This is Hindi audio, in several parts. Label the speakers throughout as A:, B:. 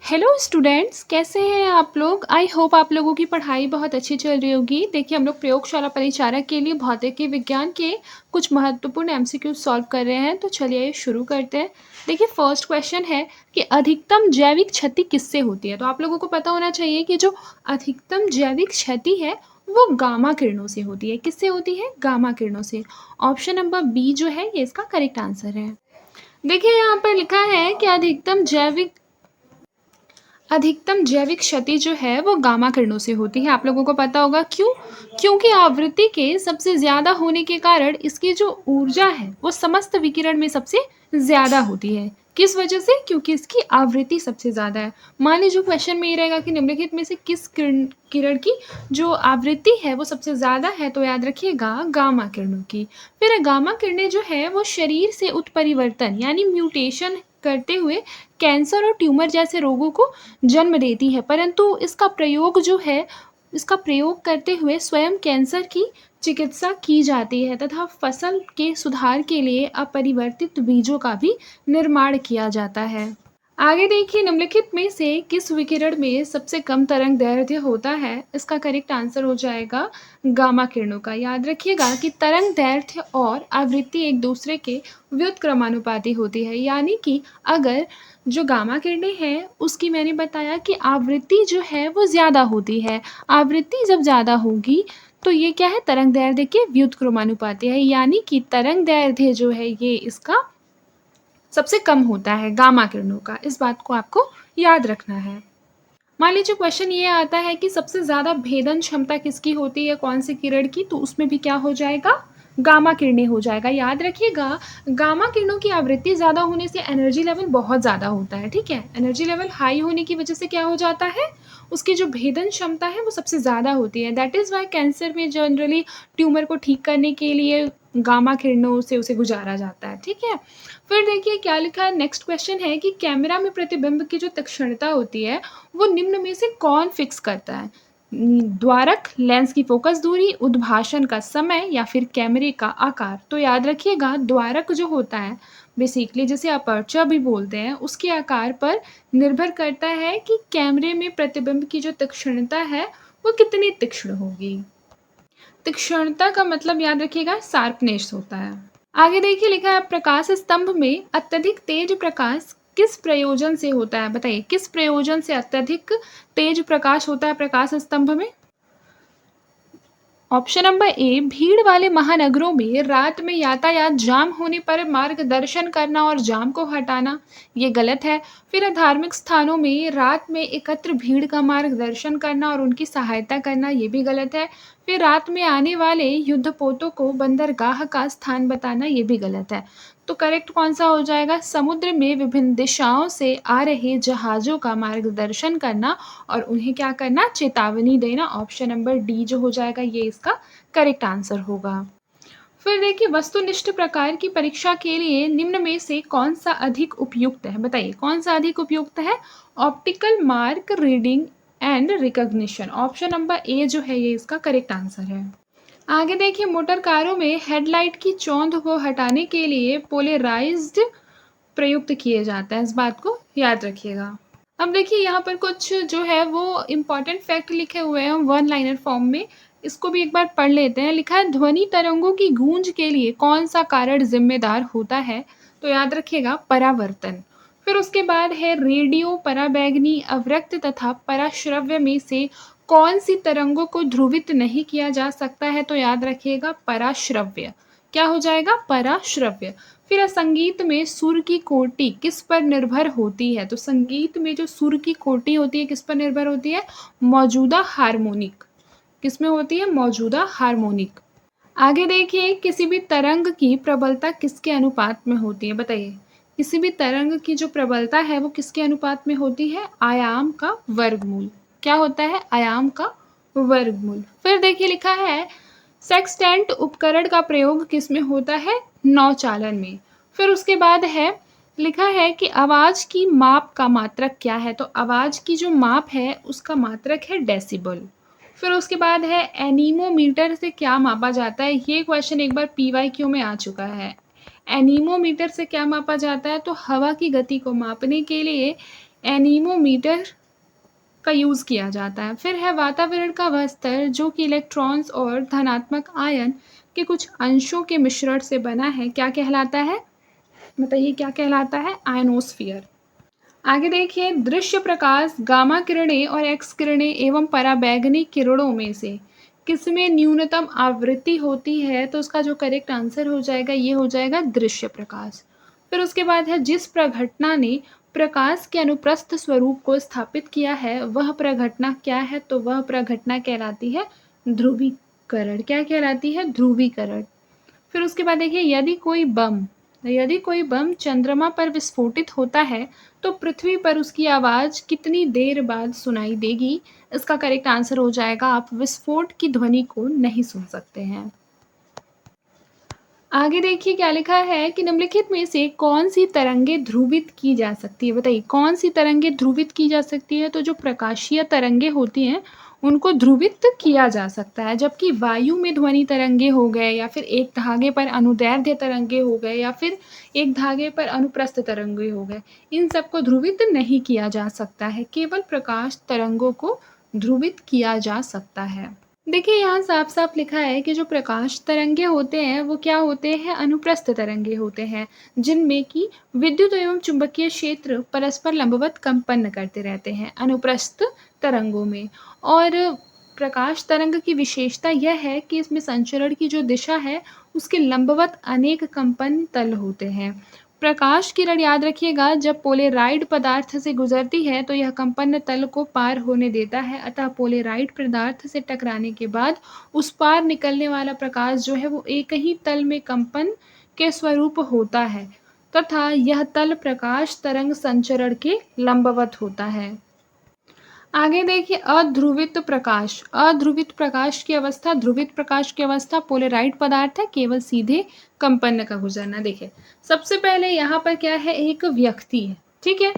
A: हेलो स्टूडेंट्स, कैसे हैं आप लोग। आई होप आप लोगों की पढ़ाई बहुत अच्छी चल रही होगी। देखिए, हम लोग प्रयोगशाला परिचारक के लिए भौतिकी विज्ञान के कुछ महत्वपूर्ण एमसीक्यू सॉल्व कर रहे हैं। तो चलिए शुरू करते हैं। देखिए, फर्स्ट क्वेश्चन है कि अधिकतम जैविक क्षति किससे होती है। तो आप लोगों को पता होना चाहिए कि जो अधिकतम जैविक क्षति है वो गामा किरणों से होती है। किससे होती है? गामा किरणों से। ऑप्शन नंबर बी जो है ये इसका करेक्ट आंसर है। देखिए, यहाँ पर लिखा है कि अधिकतम जैविक क्षति जो है वो गामा किरणों से होती है। आप लोगों को पता होगा क्यों? क्योंकि आवृत्ति के सबसे ज़्यादा होने के कारण इसकी जो ऊर्जा है वो समस्त विकिरण में सबसे ज़्यादा होती है। किस वजह से? क्योंकि इसकी आवृत्ति सबसे ज़्यादा है। मान लीजिए क्वेश्चन में ये रहेगा कि निम्नलिखित में से किस किरण की जो आवृत्ति है वो सबसे ज़्यादा है, तो याद रखिएगा गामा किरणों की। फिर गामा किरणें जो है वो शरीर से उत्परिवर्तन यानी म्यूटेशन करते हुए कैंसर और ट्यूमर जैसे रोगों को जन्म देती है, परंतु इसका प्रयोग करते हुए स्वयं कैंसर की चिकित्सा की जाती है तथा फसल के सुधार के लिए अपरिवर्तित बीजों का भी निर्माण किया जाता है। आगे देखिए, निम्नलिखित में से किस विकिरण में सबसे कम तरंग दैर्ध्य होता है। इसका करेक्ट आंसर हो जाएगा गामा किरणों का। याद रखिएगा कि तरंग दैर्ध्य और आवृत्ति एक दूसरे के व्युत्क्रमानुपाती होती है, यानी कि अगर जो गामा किरणें हैं उसकी मैंने बताया कि आवृत्ति जो है वो ज़्यादा होती है। आवृत्ति जब ज़्यादा होगी तो ये क्या है? तरंग दैर्ध्य के व्युत्क्रमानुपाती है, यानी कि तरंग दैर्ध्य जो है ये इसका सबसे कम होता है गामा किरणों का। इस बात को आपको याद रखना है। मान लीजिए क्वेश्चन ये आता है कि सबसे ज़्यादा भेदन क्षमता किसकी होती है, कौन सी किरण की, तो उसमें भी क्या हो जाएगा? गामा किरणें हो जाएगा। याद रखिएगा, गामा किरणों की आवृत्ति ज़्यादा होने से एनर्जी लेवल बहुत ज़्यादा होता है। ठीक है, एनर्जी लेवल हाई होने की वजह से क्या हो जाता है? उसकी जो भेदन क्षमता है वो सबसे ज़्यादा होती है। दैट इज़ वाई कैंसर में जनरली ट्यूमर को ठीक करने के लिए गामा किरणों से उसे गुजारा जाता है। ठीक है, फिर देखिए क्या लिखा है। नेक्स्ट क्वेश्चन है कि कैमरा में प्रतिबिंब की जो तीक्ष्णता होती है वो निम्न में से कौन फिक्स करता है? द्वारक, लेंस की फोकस दूरी, उद्भाषण का समय या फिर कैमरे का आकार। तो याद रखिएगा, द्वारक जो होता है बेसिकली जिसे अपर्चर भी बोलते हैं, उसके आकार पर निर्भर करता है कि कैमरे में प्रतिबिंब की जो तीक्ष्णता है वो कितनी तीक्ष्ण होगी। तीक्ष्णता का मतलब याद रखिएगा शार्पनेस होता है। आगे देखिए लिखा है, प्रकाश स्तंभ में अत्यधिक तेज प्रकाश किस प्रयोजन से होता है। बताइए, किस प्रयोजन से अत्यधिक तेज प्रकाश होता है प्रकाश स्तंभ में? ऑप्शन नंबर ए, भीड़ वाले महानगरों में रात में यातायात जाम होने पर मार्गदर्शन करना और जाम को हटाना, ये गलत है। फिर धार्मिक स्थानों में रात में एकत्र भीड़ का मार्गदर्शन करना और उनकी सहायता करना, ये भी गलत है। फिर रात में आने वाले युद्धपोतों को बंदरगाह का स्थान बताना, ये भी गलत है। तो करेक्ट कौन सा हो जाएगा? समुद्र में विभिन्न दिशाओं से आ रहे जहाज़ों का मार्गदर्शन करना और उन्हें क्या करना? चेतावनी देना। ऑप्शन नंबर डी जो हो जाएगा ये इसका करेक्ट आंसर होगा। फिर देखिए, वस्तुनिष्ठ प्रकार की परीक्षा के लिए निम्न में से कौन सा अधिक उपयुक्त है। बताइए, कौन सा अधिक उपयुक्त है? Optical mark reading and recognition. Option number A जो है ये इसका करेक्ट आंसर है। आगे देखिए, मोटर कारों में हेडलाइट की चौंध को हटाने के लिए पोलराइज्ड प्रयुक्त किए जाता है। इस बात को याद रखिएगा। अब देखिए, यहाँ पर कुछ जो है वो इम्पॉर्टेंट फैक्ट लिखे हुए हैं वन लाइनर फॉर्म में। इसको भी एक बार पढ़ लेते हैं। लिखा है, ध्वनि तरंगों की गूंज के लिए कौन सा कारण जिम्मेदार होता है? तो याद रखिएगा, परावर्तन। फिर उसके बाद है रेडियो, पराबैंगनी, अवरक्त तथा पराश्रव्य में से कौन सी तरंगों को ध्रुवित नहीं किया जा सकता है? तो याद रखिएगा, पराश्रव्य। क्या हो जाएगा? पराश्रव्य। फिर संगीत में सुर की कोटि किस पर निर्भर होती है? तो संगीत में जो सुर की कोटि होती है किस पर निर्भर होती है? मौजूदा हार्मोनिक। किस में होती है? मौजूदा हार्मोनिक। आगे देखिए, किसी भी तरंग की प्रबलता किसके अनुपात में होती है? बताइए, किसी भी तरंग की जो प्रबलता है वो किसके अनुपात में होती है? आयाम का वर्गमूल। क्या होता है? आयाम का वर्गमूल। फिर देखिए लिखा है, सेक्सटेंट उपकरण का प्रयोग किस में होता है? नौचालन में। फिर उसके बाद है लिखा है कि आवाज़ की माप का मात्रक क्या है? तो आवाज़ की जो माप है उसका मात्रक है डेसिबल। फिर उसके बाद है, एनीमोमीटर से क्या मापा जाता है? ये क्वेश्चन एक बार पीवाईक्यू में आ चुका है। एनीमोमीटर से क्या मापा जाता है? तो हवा की गति को मापने के लिए एनीमोमीटर का यूज़ किया जाता है। फिर है वातावरण का वह स्तर जो कि इलेक्ट्रॉन्स और धनात्मक आयन के कुछ अंशों के मिश्रण से बना है, क्या कहलाता है? बताइए क्या कहलाता है? आयनोस्फीयर। आगे देखिए, दृश्य प्रकाश, गामा किरणें और एक्स किरणें एवं पराबैंगनी किरणों में से किसमें न्यूनतम आवृत्ति होती है? तो उसका जो करेक्ट आंसर हो जाएगा ये हो जाएगा दृश्य प्रकाश। फिर उसके बाद है, जिस प्रघटना ने प्रकाश के अनुप्रस्थ स्वरूप को स्थापित किया है वह प्रघटना क्या है? तो वह प्रघटना कहलाती है ध्रुवीकरण। क्या कहलाती है? ध्रुवीकरण। फिर उसके बाद देखिए, यदि कोई बम चंद्रमा पर विस्फोटित होता है तो पृथ्वी पर उसकी आवाज़ कितनी देर बाद सुनाई देगी? इसका करेक्ट आंसर हो जाएगा, आप विस्फोट की ध्वनि को नहीं सुन सकते हैं। आगे देखिए क्या लिखा है कि निम्नलिखित में से कौन सी तरंगें ध्रुवित की जा सकती है? बताइए कौन सी तरंगें ध्रुवित की जा सकती है? तो जो प्रकाशीय तरंगें होती हैं उनको ध्रुवित किया जा सकता है, जबकि वायु में ध्वनि तरंगे हो गए या फिर एक धागे पर अनुदैर्ध्य तरंगे हो गए या फिर एक धागे पर अनुप्रस्थ तरंगे हो गए, इन सबको ध्रुवित नहीं किया जा सकता है। केवल प्रकाश तरंगों को ध्रुवित किया जा सकता है। देखिए यहाँ साफ-साफ लिखा है कि जो प्रकाश तरंगे होते हैं वो क्या होते हैं? अनुप्रस्थ तरंगे होते हैं, जिनमें कि विद्युत एवं चुंबकीय क्षेत्र परस्पर लंबवत कंपन करते रहते हैं अनुप्रस्थ तरंगों में। और प्रकाश तरंग की विशेषता यह है कि इसमें संचरण की जो दिशा है उसके लंबवत अनेक कंपन तल होते हैं। प्रकाश किरण याद रखिएगा जब पोलेराइड पदार्थ से गुजरती है तो यह कंपन तल को पार होने देता है, अतः पोलेराइड पदार्थ से टकराने के बाद उस पार निकलने वाला प्रकाश जो है वो एक ही तल में कंपन के स्वरूप होता है तथा यह तल प्रकाश तरंग संचरण के लंबवत होता है। आगे देखिए, अध्रुवित प्रकाश की अवस्था, ध्रुवित प्रकाश की अवस्था पोलेराइड पदार्थ है, केवल सीधे कंपन का गुजरना। देखिए सबसे पहले यहाँ पर क्या है, एक व्यक्ति है, ठीक है,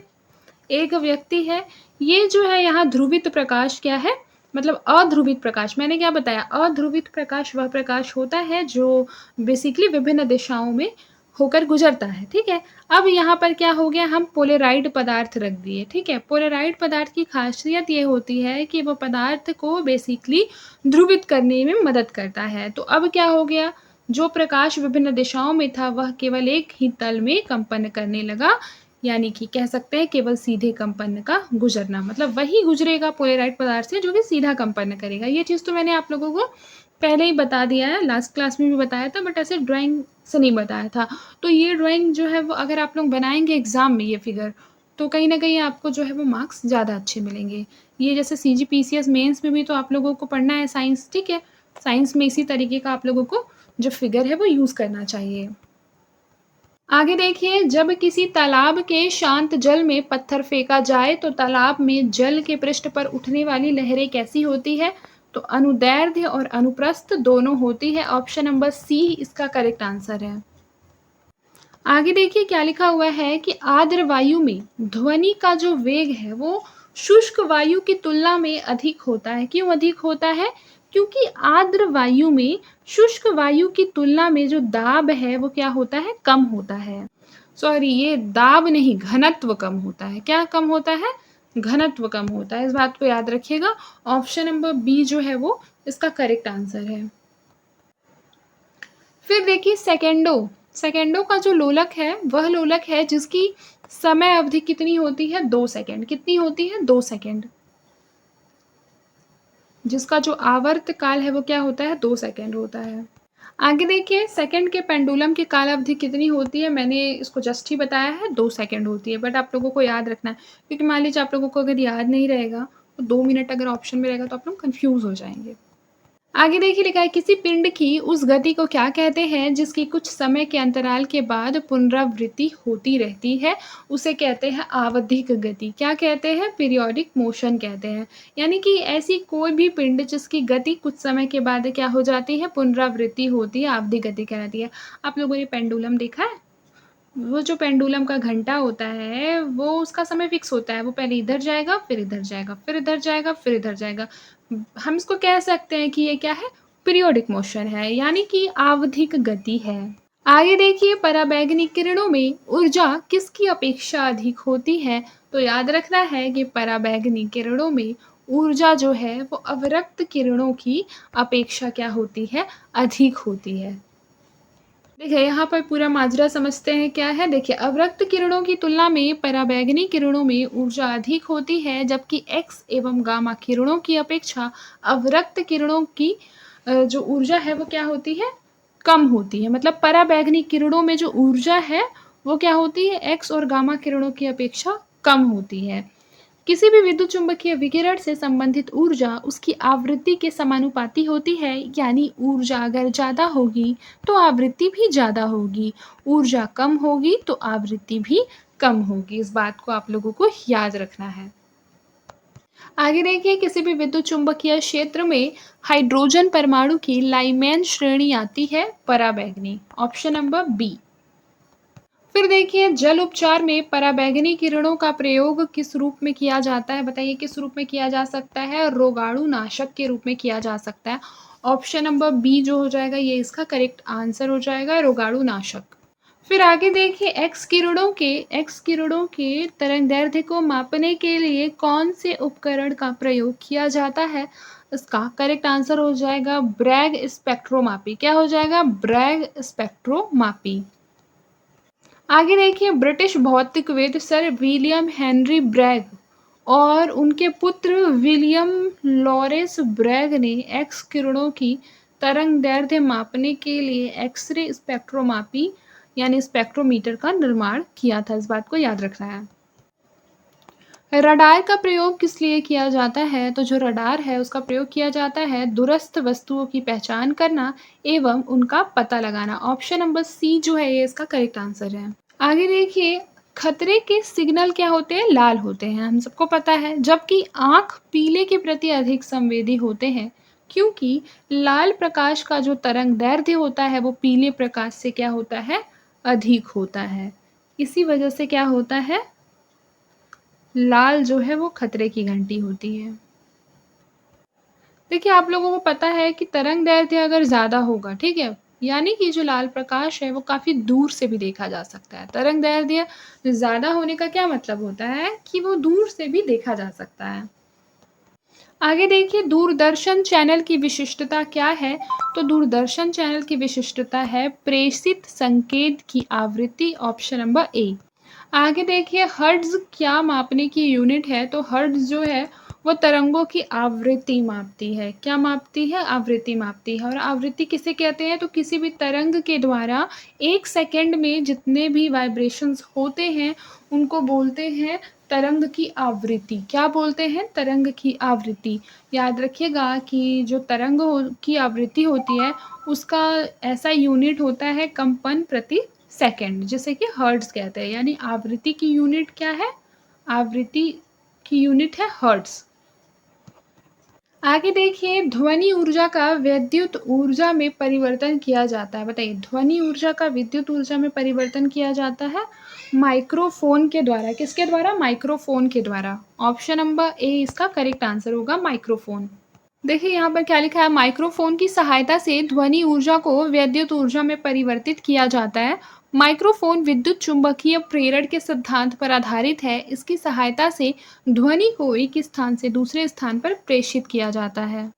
A: एक व्यक्ति है। ये जो है यहाँ ध्रुवित प्रकाश क्या है, मतलब अध्रुवित प्रकाश। मैंने क्या बताया, अध्रुवित प्रकाश वह प्रकाश होता है जो बेसिकली विभिन्न दिशाओं में होकर गुजरता है, ठीक है। अब यहाँ पर क्या हो गया, हम पोलेराइड पदार्थ रख दिए, ठीक है। पोलेराइड पदार्थ की खासियत ये होती है कि वह पदार्थ को बेसिकली ध्रुवित करने में मदद करता है। तो अब क्या हो गया, जो प्रकाश विभिन्न दिशाओं में था वह केवल एक ही तल में कंपन करने लगा, यानी कि कह सकते हैं केवल सीधे कंपन का गुजरना, मतलब वही गुजरेगा पोलेराइड पदार्थ से जो कि सीधा कंपन करेगा। ये चीज़ तो मैंने आप लोगों को पहले ही बता दिया है, लास्ट क्लास में भी बताया था, बट ऐसे ड्राइंग से नहीं बताया था। तो ये ड्राइंग जो है वो अगर आप लोग बनाएंगे एग्ज़ाम में ये फिगर, तो कहीं ना कहीं आपको जो है वो मार्क्स ज़्यादा अच्छे मिलेंगे। ये जैसे CGPCS मेंस में भी तो आप लोगों को पढ़ना है साइंस, ठीक है। साइंस में इसी तरीके का आप लोगों को जो फिगर है वो यूज़ करना चाहिए। आगे देखिए, जब किसी तालाब के शांत जल में पत्थर फेंका जाए तो तालाब में जल के पृष्ठ पर उठने वाली लहरें कैसी होती है? तो अनुदैर्ध्य और अनुप्रस्थ दोनों होती है। ऑप्शन नंबर सी इसका करेक्ट आंसर है। आगे देखिए क्या लिखा हुआ है कि आर्द्र वायु में ध्वनि का जो वेग है वो शुष्क वायु की तुलना में अधिक होता है। क्यों अधिक होता है? क्योंकि आर्द्र वायु में शुष्क वायु की तुलना में जो दाब है वो क्या होता है, कम होता है। सॉरी, ये दाब नहीं, घनत्व कम होता है। क्या कम होता है? घनत्व कम होता है, इस बात को याद रखिएगा। ऑप्शन नंबर बी जो है वो इसका करेक्ट आंसर है। फिर देखिए सेकेंडो का जो लोलक है वह लोलक है जिसकी समय अवधि कितनी होती है, 2 सेकेंड। कितनी होती है? 2 सेकेंड। जिसका जो आवर्त काल है वो क्या होता है, 2 सेकेंड होता है। आगे देखिए, सेकंड के पेंडुलम की काल अवधि कितनी होती है? मैंने इसको जस्ट ही बताया है, 2 सेकेंड होती है, बट आप लोगों को याद रखना है, क्योंकि मान लीजिए आप लोगों को अगर याद नहीं रहेगा तो 2 मिनट अगर ऑप्शन में रहेगा तो आप लोग कन्फ्यूज़ हो जाएंगे। आगे देखिए लिखा है, किसी पिंड की उस गति को क्या कहते हैं जिसकी कुछ समय के अंतराल के बाद पुनरावृत्ति होती रहती है, उसे कहते हैं आवधिक गति। क्या कहते हैं? पीरियोडिक मोशन कहते हैं। यानी कि ऐसी कोई भी पिंड जिसकी गति कुछ समय के बाद क्या हो जाती है, पुनरावृत्ति होती है, आवधिक गति कहलाती है। आप लोगों ने पेंडुलम देखा है? वो जो पेंडुलम का घंटा होता है वो उसका समय फिक्स होता है, वो पहले इधर जाएगा फिर इधर जाएगा फिर इधर जाएगा फिर इधर जाएगा। हम इसको कह सकते हैं कि ये क्या है, पीरियोडिक मोशन है, यानी कि आवधिक गति है। आगे देखिए, पराबैंगनी किरणों में ऊर्जा किसकी अपेक्षा अधिक होती है? तो याद रखना है कि पराबैंगनी किरणों में ऊर्जा जो है वो अवरक्त किरणों की अपेक्षा क्या होती है, अधिक होती है। देखिए यहाँ पर पूरा माजरा समझते हैं क्या है। देखिए अवरक्त किरणों की तुलना में पराबैंगनी किरणों में ऊर्जा अधिक होती है, जबकि एक्स एवं गामा किरणों की अपेक्षा अवरक्त किरणों की जो ऊर्जा है वो क्या होती है, कम होती है। मतलब पराबैंगनी किरणों में जो ऊर्जा है वो क्या होती है, एक्स और गामा किरणों की अपेक्षा कम होती है। किसी भी विद्युत चुंबकीय विकिरण से संबंधित ऊर्जा उसकी आवृत्ति के समानुपाती होती है, यानी ऊर्जा अगर ज़्यादा होगी तो आवृत्ति भी ज़्यादा होगी, ऊर्जा कम होगी तो आवृत्ति भी कम होगी। इस बात को आप लोगों को याद रखना है। आगे देखिए, किसी भी विद्युत चुंबकीय क्षेत्र में हाइड्रोजन परमाणु की लाइमैन श्रेणी आती है पराबैंगनी, ऑप्शन नंबर बी। फिर देखिए जल उपचार में पराबैंगनी किरणों का प्रयोग किस रूप में किया जाता है, बताइए किस रूप में किया जा सकता है, रोगाणु नाशक के रूप में किया जा सकता है। ऑप्शन नंबर बी जो हो जाएगा ये इसका करेक्ट आंसर हो जाएगा, रोगाणु नाशक। फिर आगे देखिए एक्स किरणों के तरंगदैर्ध्य को मापने के लिए कौन से उपकरण का प्रयोग किया जाता है, इसका करेक्ट आंसर हो जाएगा ब्रैग स्पेक्ट्रोमापी। क्या हो जाएगा, ब्रैग स्पेक्ट्रोमापी। आगे देखिए ब्रिटिश भौतिकविद सर विलियम हेनरी ब्रैग और उनके पुत्र विलियम लॉरेंस ब्रैग ने एक्स किरणों की तरंगदैर्ध्य मापने के लिए एक्सरे स्पेक्ट्रोमापी यानी स्पेक्ट्रोमीटर का निर्माण किया था। इस बात को याद रखना है। रडार का प्रयोग किस लिए किया जाता है, तो जो रडार है उसका प्रयोग किया जाता है दूरस्थ वस्तुओं की पहचान करना एवं उनका पता लगाना। ऑप्शन नंबर सी जो है ये इसका करेक्ट आंसर है। आगे देखिए खतरे के सिग्नल क्या होते हैं, लाल होते हैं, हम सबको पता है, जबकि आंख पीले के प्रति अधिक संवेदी होते हैं, क्योंकि लाल प्रकाश का जो तरंगदैर्ध्य होता है वो पीले प्रकाश से क्या होता है, अधिक होता है। इसी वजह से क्या होता है, लाल जो है वो खतरे की घंटी होती है। देखिए आप लोगों को पता है कि तरंगदैर्ध्य अगर ज़्यादा होगा, ठीक है, यानी कि जो लाल प्रकाश है वो काफ़ी दूर से भी देखा जा सकता है। तरंगदैर्ध्य ज़्यादा होने का क्या मतलब होता है कि वो दूर से भी देखा जा सकता है। आगे देखिए दूरदर्शन चैनल की विशिष्टता क्या है, तो दूरदर्शन चैनल की विशिष्टता है प्रेषित संकेत की आवृत्ति, ऑप्शन नंबर ए। आगे देखिए हर्ट्ज क्या मापने की यूनिट है, तो हर्ट्ज जो है वो तरंगों की आवृत्ति मापती है। क्या मापती है, आवृत्ति मापती है। और आवृत्ति किसे कहते हैं, तो किसी भी तरंग के द्वारा 1 सेकंड में जितने भी वाइब्रेशंस होते हैं उनको बोलते हैं तरंग की आवृत्ति। क्या बोलते हैं, तरंग की आवृत्ति। याद रखिएगा कि जो तरंग की आवृत्ति होती है उसका ऐसा यूनिट होता है कंपन प्रति सेकंड, जिसे कि हर्ट्ज कहते हैं। यानी आवृत्ति की यूनिट क्या है, आवृत्ति की यूनिट है हर्ट्ज। आगे देखिए ध्वनि ऊर्जा का विद्युत ऊर्जा में परिवर्तन किया जाता है, बताइए ध्वनि ऊर्जा का विद्युत ऊर्जा में परिवर्तन किया जाता है माइक्रोफोन के द्वारा। किसके द्वारा, माइक्रोफोन के द्वारा। ऑप्शन नंबर ए इसका करेक्ट आंसर होगा, माइक्रोफोन। देखिए यहाँ पर क्या लिखा है, माइक्रोफोन की सहायता से ध्वनि ऊर्जा को विद्युत ऊर्जा में परिवर्तित किया जाता है। माइक्रोफोन विद्युत चुंबकीय प्रेरण के सिद्धांत पर आधारित है। इसकी सहायता से ध्वनि को एक स्थान से दूसरे स्थान पर प्रेषित किया जाता है।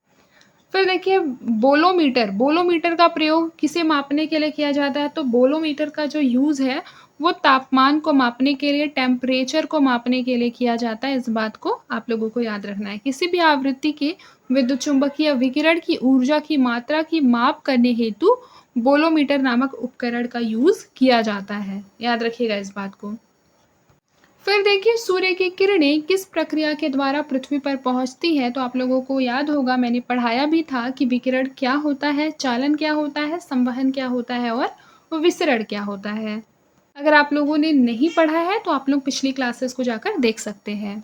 A: फिर देखिए बोलोमीटर का प्रयोग किसे मापने के लिए किया जाता है, तो बोलोमीटर का जो यूज़ है वो तापमान को मापने के लिए, टेम्परेचर को मापने के लिए किया जाता है। इस बात को आप लोगों को याद रखना है। किसी भी आवृत्ति के विद्युत चुंबकीय विकिरण की ऊर्जा की मात्रा की माप करने हेतु बोलोमीटर नामक उपकरण का यूज़ किया जाता है। याद रखिएगा इस बात को। फिर देखिए सूर्य की किरणें किस प्रक्रिया के द्वारा पृथ्वी पर पहुंचती है, तो आप लोगों को याद होगा मैंने पढ़ाया भी था कि विकिरण क्या होता है, चालन क्या होता है, संवहन क्या होता है और विसरण क्या होता है। अगर आप लोगों ने नहीं पढ़ा है तो आप लोग पिछली क्लासेस को जाकर देख सकते हैं।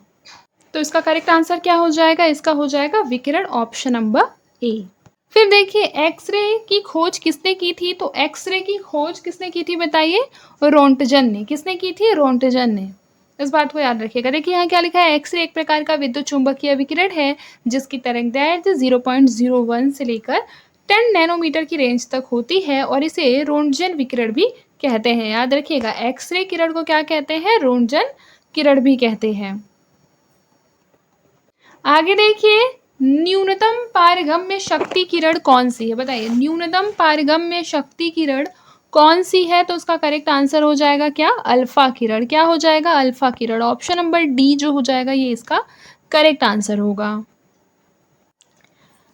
A: तो इसका करेक्ट आंसर क्या हो जाएगा, इसका हो जाएगा विकिरण, ऑप्शन नंबर ए। फिर देखिए एक्सरे की खोज किसने की थी, तो एक्सरे की खोज किसने की थी बताइए, रोंटजन ने। किसने की थी, रोंटजन ने। इस बात को याद रखिएगा। देखिए यहाँ क्या लिखा है, एक्सरे एक प्रकार का विद्युत चुंबकीय विकिरण है जिसकी तरंगदैर्ध्य 0.01 से लेकर 10 नैनोमीटर की रेंज तक होती है और इसे रोंटजन विकिरण भी कहते हैं। याद रखिएगा एक्सरे किरण को क्या कहते हैं, रोंटजन किरण भी कहते हैं। आगे देखिए, न्यूनतम पारगम्य शक्ति किरण कौन सी है? बताइए, न्यूनतम पारगम्य शक्ति किरण कौन सी है? तो उसका करेक्ट आंसर हो जाएगा क्या? अल्फा किरण। क्या हो जाएगा? अल्फा किरण। ऑप्शन नंबर डी जो हो जाएगा ये इसका करेक्ट आंसर होगा।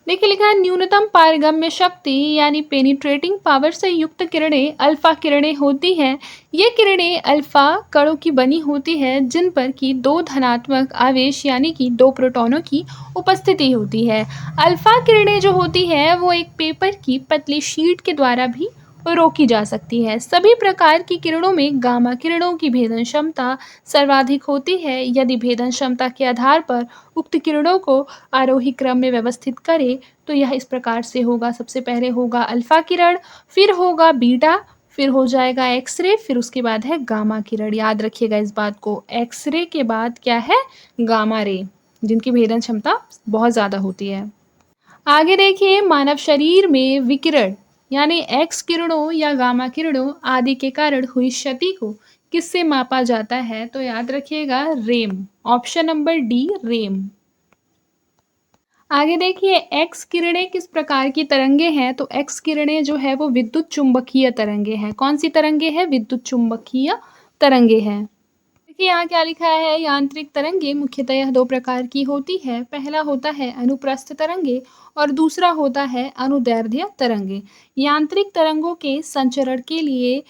A: देखिए लिखा है, न्यूनतम पारगम्य शक्ति यानी पेनिट्रेटिंग पावर से युक्त किरणें अल्फा किरणें होती हैं। ये किरणें अल्फा कणों की बनी होती है जिन पर कि दो धनात्मक आवेश यानी कि दो प्रोटॉनों की उपस्थिति होती है। अल्फा किरणें जो होती है वो एक पेपर की पतली शीट के द्वारा भी रोकी जा सकती है। सभी प्रकार की किरणों में गामा किरणों की भेदन क्षमता सर्वाधिक होती है। यदि भेदन क्षमता के आधार पर उक्त किरणों को आरोही क्रम में व्यवस्थित करें तो यह इस प्रकार से होगा। सबसे पहले होगा अल्फा किरण, फिर होगा बीटा, फिर हो जाएगा एक्सरे, फिर उसके बाद है गामा किरण। याद रखिएगा इस बात को, एक्सरे के बाद क्या है? गामा रे, जिनकी भेदन क्षमता बहुत ज़्यादा होती है। आगे देखिए, मानव शरीर में विकिरण यानी एक्स किरणों या गामा किरणों आदि के कारण हुई क्षति को किससे मापा जाता है? तो याद रखिएगा rem. Option number D rem. आगे देखिए, एक्स किरणें किस प्रकार की तरंगे हैं? तो एक्स किरणें जो है वो विद्युत चुंबकीय तरंगे हैं। कौन सी तरंगे हैं? विद्युत चुंबकीय तरंगे हैं। देखिए यहाँ क्या लिखा है, यांत्रिक तरंगे मुख्यतः दो प्रकार की होती है। पहला होता है अनुप्रस्थ तरंगे और दूसरा होता है अनुदैर्ध्य तरंगे। यांत्रिक तरंगों के संचरण के लिए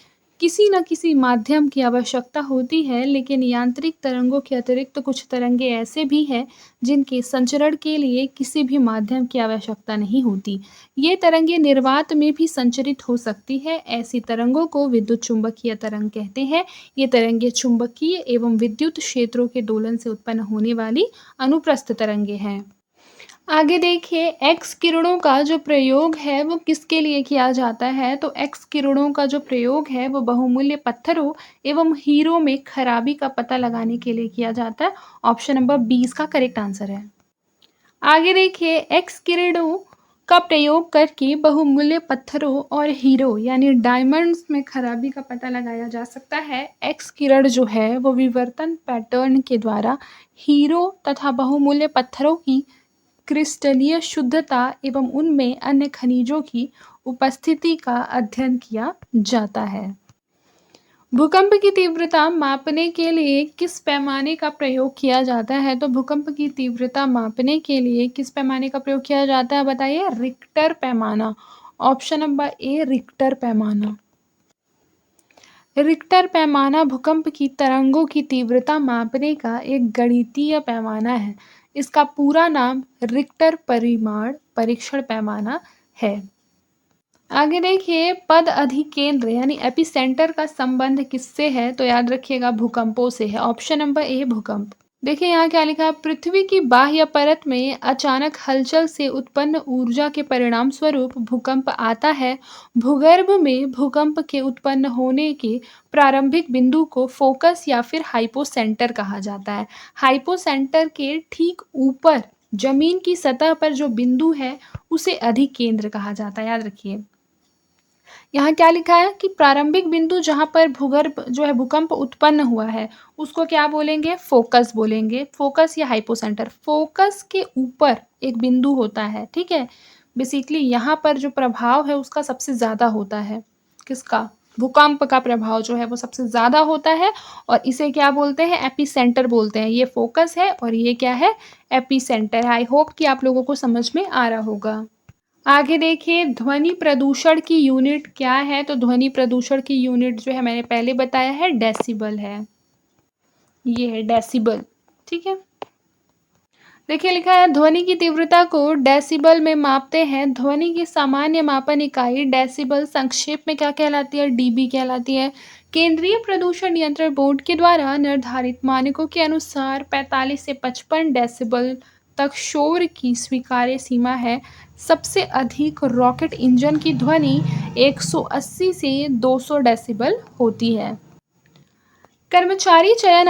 A: किसी न किसी माध्यम की आवश्यकता होती है, लेकिन यांत्रिक तरंगों के अतिरिक्त तो कुछ तरंगे ऐसे भी हैं जिनके संचरण के लिए किसी भी माध्यम की आवश्यकता नहीं होती। ये तरंगे निर्वात में भी संचरित हो सकती है। ऐसी तरंगों को विद्युत चुंबकीय तरंग कहते हैं। ये तरंगे चुंबकीय एवं विद्युत क्षेत्रों के दोलन से उत्पन्न होने वाली अनुप्रस्थ तरंगे हैं। आगे देखिए, एक्स किरणों का जो प्रयोग है वो किसके लिए किया जाता है? तो एक्स किरणों का जो प्रयोग है वो बहुमूल्य पत्थरों एवं हीरो में खराबी का पता लगाने के लिए किया जाता है। ऑप्शन नंबर 20 का करेक्ट आंसर है। आगे देखिए, एक्स किरणों का प्रयोग करके बहुमूल्य पत्थरों और हीरो यानी डायमंड्स में खराबी का पता लगाया जा सकता है। एक्स किरण जो है वो विवर्तन पैटर्न के द्वारा हीरो तथा बहुमूल्य पत्थरों की क्रिस्टलीय शुद्धता एवं उनमें अन्य खनिजों की उपस्थिति का अध्ययन किया जाता है। भूकंप की तीव्रता मापने के लिए किस पैमाने का प्रयोग किया जाता है? तो भूकंप की तीव्रता मापने के लिए किस पैमाने का प्रयोग किया जाता है? बताइए, रिक्टर पैमाना। ऑप्शन नंबर ए रिक्टर पैमाना। रिक्टर पैमाना भूकंप की तरंगों की तीव्रता मापने का एक गणितीय पैमाना है। इसका पूरा नाम रिक्टर परिमाण परीक्षण पैमाना है। आगे देखिए, पद अधिकेंद्र यानी एपिसेंटर का संबंध किससे है? तो याद रखिएगा भूकंपों से है। ऑप्शन नंबर ए भूकंप। देखिए यहाँ क्या लिखा है, पृथ्वी की बाह्य परत में अचानक हलचल से उत्पन्न ऊर्जा के परिणाम स्वरूप भूकंप आता है। भूगर्भ में भूकंप के उत्पन्न होने के प्रारंभिक बिंदु को फोकस या फिर हाइपोसेंटर कहा जाता है। हाइपोसेंटर के ठीक ऊपर जमीन की सतह पर जो बिंदु है उसे अधिकेंद्र कहा जाता है। याद रखिए, यहाँ क्या लिखा है कि प्रारंभिक बिंदु जहाँ पर भूगर्भ जो है भूकंप उत्पन्न हुआ है उसको क्या बोलेंगे? फोकस बोलेंगे। फोकस या हाइपोसेंटर। फोकस के ऊपर एक बिंदु होता है, ठीक है। बेसिकली यहाँ पर जो प्रभाव है उसका सबसे ज़्यादा होता है। किसका? भूकंप का प्रभाव जो है वो सबसे ज़्यादा होता है और इसे क्या बोलते हैं? एपिसेंटर बोलते हैं। ये फोकस है और ये क्या है? एपिसेंटर। आई होप कि आप लोगों को समझ में आ रहा होगा। आगे देखिए, ध्वनि प्रदूषण की यूनिट क्या है? तो ध्वनि प्रदूषण की यूनिट जो है मैंने पहले बताया है, डेसिबल है। ये है डेसिबल, ठीक है। देखिए लिखा है, ध्वनि की तीव्रता को डेसिबल में मापते हैं। ध्वनि की सामान्य मापन इकाई डेसिबल संक्षेप में क्या कहलाती है? डीबी कहलाती है। केंद्रीय प्रदूषण नियंत्रण बोर्ड के द्वारा निर्धारित मानकों के अनुसार 45 से 55 डेसिबल तक शोर की स्वीकार्य सीमा है। सबसे अधिक रॉकेट इंजन की ध्वनि 180 से 200 डेसिबल होती है। कर्मचारी चयन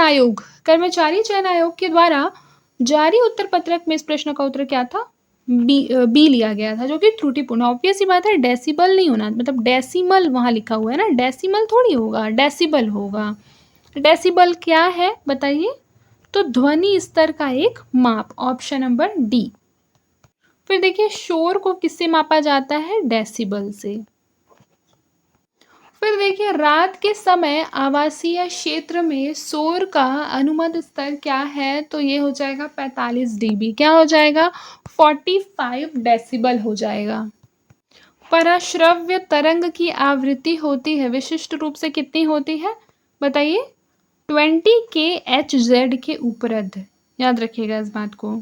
A: आयोग के द्वारा जारी उत्तर पत्रक में इस प्रश्न का उत्तर क्या था? बी लिया गया था, जो कि त्रुटिपूर्ण। ऑब्वियस सी बात है, डेसिबल नहीं होना, मतलब डेसिमल वहाँ लिखा हुआ है ना, डेसिमल थोड़ी होगा, डेसिबल होगा। डेसिबल क्या है बताइए? तो ध्वनि स्तर का एक माप, ऑप्शन नंबर डी। फिर देखिए शोर को किससे मापा जाता है? डेसिबल से। फिर देखिए रात के समय आवासीय क्षेत्र में शोर का अनुमत स्तर क्या है? तो ये हो जाएगा 45 डीबी। क्या हो जाएगा? 45 डेसिबल हो जाएगा। पराश्रव्य तरंग की आवृत्ति होती है विशिष्ट रूप से कितनी होती है बताइए? 20 के एच जेड के उपरध, याद रखिएगा इस बात को।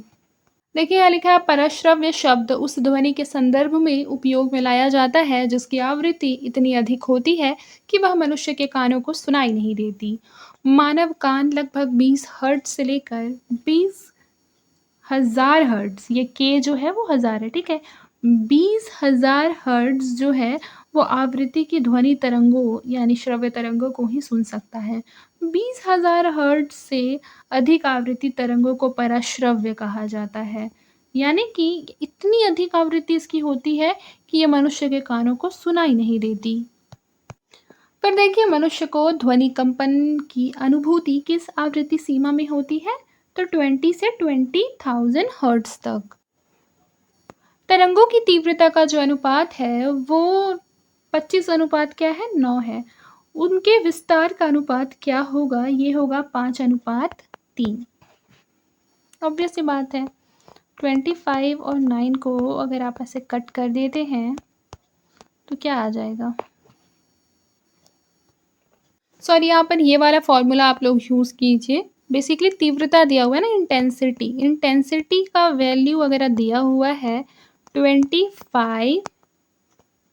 A: देखिए यहाँ लिखा है परश्रव्य शब्द उस ध्वनि के संदर्भ में उपयोग में लाया जाता है जिसकी आवृत्ति इतनी अधिक होती है कि वह मनुष्य के कानों को सुनाई नहीं देती। मानव कान लगभग 20 हर्ट्ज से लेकर 20,000 हर्ट्ज, ये के जो है वो हजार है, ठीक है, 20,000 हर्ट्ज जो है वो आवृत्ति की ध्वनि तरंगों यानी श्रव्य तरंगों को ही सुन सकता है। 20,000 हर्ट्ज से अधिक आवृत्ति तरंगों को पराश्रव्य कहा जाता है, यानी कि इतनी अधिक आवृत्ति इसकी होती है कि ये मनुष्य के कानों को सुनाई नहीं देती। पर देखिए मनुष्य को ध्वनि कंपन की अनुभूति किस आवृत्ति सीमा में होती है? तो 20 से 20,000 हर्ट्ज तक। तरंगों की तीव्रता का जो अनुपात है वो 25 अनुपात क्या है? 9 है। उनके विस्तार का अनुपात क्या होगा? ये होगा 5:3। ऑब्वियस सी बात है। 25 और 9 को अगर आप ऐसे कट कर देते हैं तो क्या आ जाएगा? सॉरी, यहाँ पर ये वाला फॉर्मूला आप लोग यूज़ कीजिए। बेसिकली तीव्रता दिया हुआ है ना, इंटेंसिटी का वैल्यू अगर दिया हुआ है 25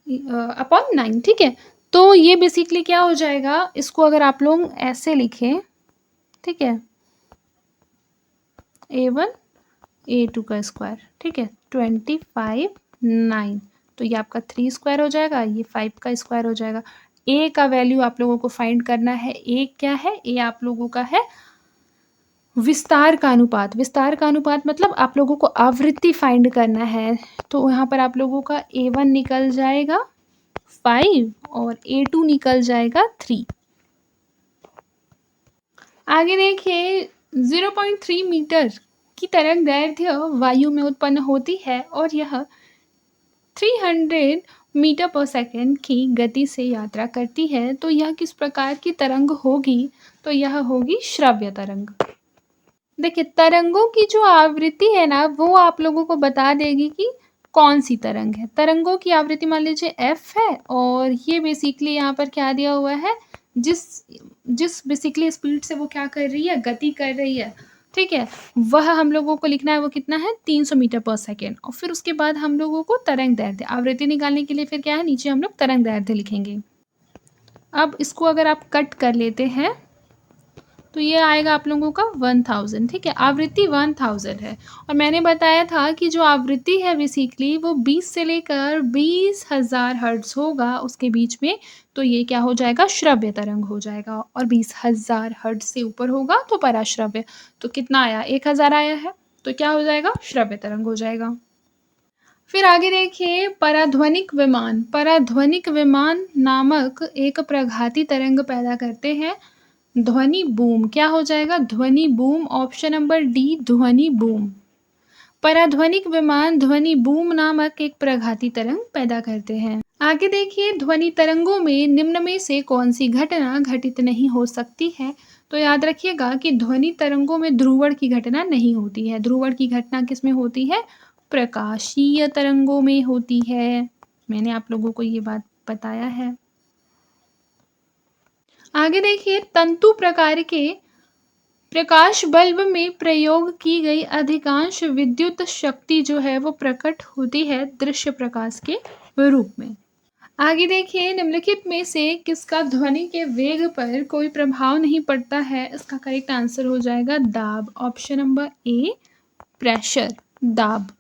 A: अपॉन 9, ठीक है, तो ये बेसिकली क्या हो जाएगा? इसको अगर आप लोग ऐसे लिखें, ठीक है, A1 A2 का स्क्वायर, ठीक है, 25 9, तो ये आपका 3 स्क्वायर हो जाएगा, ये 5 का स्क्वायर हो जाएगा। ए का वैल्यू आप लोगों को फाइंड करना है। ए क्या है? ए आप लोगों का है विस्तार का अनुपात। विस्तार का अनुपात मतलब आप लोगों को आवृत्ति फाइंड करना है। तो यहाँ पर आप लोगों का A1 निकल जाएगा 5 और A2 निकल जाएगा 3। आगे देखिए 0.3 मीटर की तरंग दैर्ध्य वायु में उत्पन्न होती है और यह 300 मीटर पर सेकंड की गति से यात्रा करती है। तो यह किस प्रकार की तरंग होगी? तो यह होगी श्रव्य तरंग। देखिए तरंगों की जो आवृत्ति है ना वो आप लोगों को बता देगी कि कौन सी तरंग है। तरंगों की आवृत्ति मान लीजिए f है और ये बेसिकली यहाँ पर क्या दिया हुआ है, जिस बेसिकली स्पीड से वो क्या कर रही है, गति कर रही है, ठीक है, वह हम लोगों को लिखना है। वो कितना है? 300 मीटर पर सेकेंड। और फिर उसके बाद हम लोगों को तरंग दैर्ध्य, आवृत्ति निकालने के लिए फिर क्या है, नीचे हम लोग तरंग दैर्ध्य लिखेंगे। अब इसको अगर आप कट कर लेते हैं तो ये आएगा आप लोगों का 1000, ठीक है, आवृत्ति 1000 है। और मैंने बताया था कि जो आवृत्ति है बेसिकली वो 20 से लेकर 20,000 हर्ट्ज होगा उसके बीच में, तो ये क्या हो जाएगा? श्रव्य तरंग हो जाएगा। और 20,000 हर्ट्ज से ऊपर होगा तो पराश्रव्य। तो कितना आया? 1000 आया है, तो क्या हो जाएगा? श्रव्य तरंग हो जाएगा। फिर आगे देखिए पराध्वनिक विमान। पराध्वनिक विमान नामक एक प्रघाती तरंग पैदा करते हैं। ध्वनि बूम क्या हो जाएगा? ध्वनि बूम, ऑप्शन नंबर डी, ध्वनि बूम। पराध्वनिक विमान ध्वनि बूम नामक एक प्रघाती तरंग पैदा करते हैं। आगे देखिए ध्वनि तरंगों में निम्न में से कौन सी घटना घटित नहीं हो सकती है? तो याद रखिएगा कि ध्वनि तरंगों में ध्रुवण की घटना नहीं होती है। ध्रुवण की घटना किस में होती है? प्रकाशीय तरंगों में होती है। मैंने आप लोगों को ये बात बताया है। आगे देखिए तंतु प्रकार के प्रकाश बल्ब में प्रयोग की गई अधिकांश विद्युत शक्ति जो है वो प्रकट होती है दृश्य प्रकाश के रूप में। आगे देखिए निम्नलिखित में से किसका ध्वनि के वेग पर कोई प्रभाव नहीं पड़ता है? इसका करेक्ट आंसर हो जाएगा दाब, ऑप्शन नंबर ए, प्रेशर, दाब।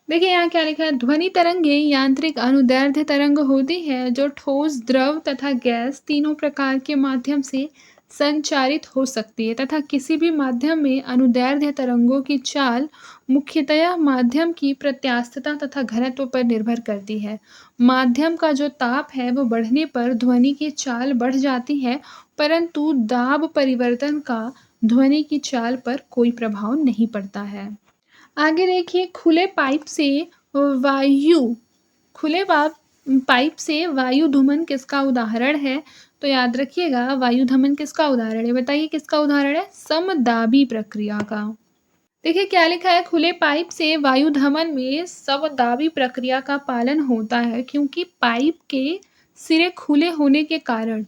A: देखिए यहाँ क्या लिखा है, ध्वनि तरंगे यांत्रिक अनुदैर्ध्य तरंग होती है जो ठोस, द्रव तथा गैस तीनों प्रकार के माध्यम से संचारित हो सकती है तथा किसी भी माध्यम में अनुदैर्ध्य तरंगों की चाल मुख्यतया माध्यम की प्रत्यास्थता तथा घनत्व पर निर्भर करती है। माध्यम का जो ताप है वो बढ़ने पर ध्वनि की चाल बढ़ जाती है। परंतु दाब परिवर्तन का ध्वनि की चाल पर कोई प्रभाव नहीं पड़ता है। आगे देखिए, खुले पाइप से वायु धूमन किसका उदाहरण है? तो याद रखिएगा, वायु धूमन किसका उदाहरण है? बताइए किसका उदाहरण है? समदाबी प्रक्रिया का। देखिए क्या लिखा है, खुले पाइप से वायु धमन में समदाबी प्रक्रिया का पालन होता है क्योंकि पाइप के सिरे खुले होने के कारण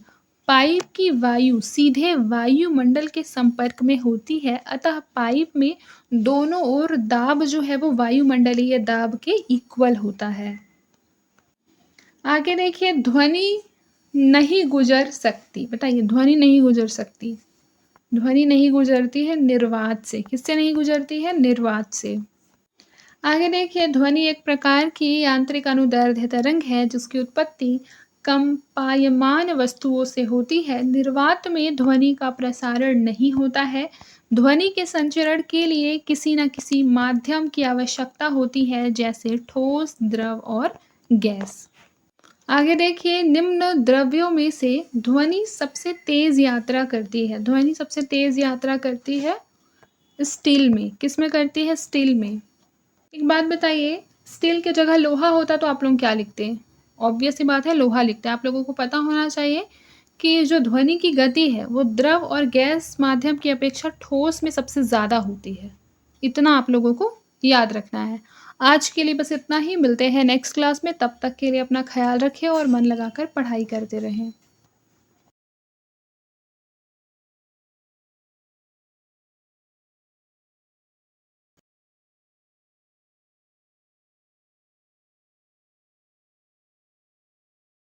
A: पाइप की वायु सीधे वायुमंडल के संपर्क में होती है, अतः पाइप में दोनों ओर दाब जो है वो वायुमंडलीय दाब के इक्वल होता है। आगे देखिए, ध्वनि नहीं गुजर सकती। बताइए, ध्वनि नहीं गुजर सकती। ध्वनि नहीं गुजरती है निर्वात से। किससे नहीं गुजरती है? निर्वात से। आगे देखिए, ध्वनि एक प्रकार की यांत्रिक अनुदैर्ध्य तरंग है जिसकी उत्पत्ति कंपायमान वस्तुओं से होती है। निर्वात में ध्वनि का प्रसारण नहीं होता है। ध्वनि के संचरण के लिए किसी न किसी माध्यम की आवश्यकता होती है, जैसे ठोस, द्रव और गैस। आगे देखिए, निम्न द्रव्यों में से ध्वनि सबसे तेज यात्रा करती है। ध्वनि सबसे तेज यात्रा करती है स्टील में। किस में करती है? स्टील में। एक बात बताइए, स्टील की जगह लोहा होता तो आप लोग क्या लिखते हैं? ऑब्वियस सी बात है, लोहा लिखते हैं। आप लोगों को पता होना चाहिए कि जो ध्वनि की गति है वो द्रव और गैस माध्यम की अपेक्षा ठोस में सबसे ज़्यादा होती है। इतना आप लोगों को याद रखना है। आज के लिए बस इतना ही। मिलते हैं नेक्स्ट क्लास में। तब तक के लिए अपना ख्याल रखें और मन लगाकर पढ़ाई करते रहें।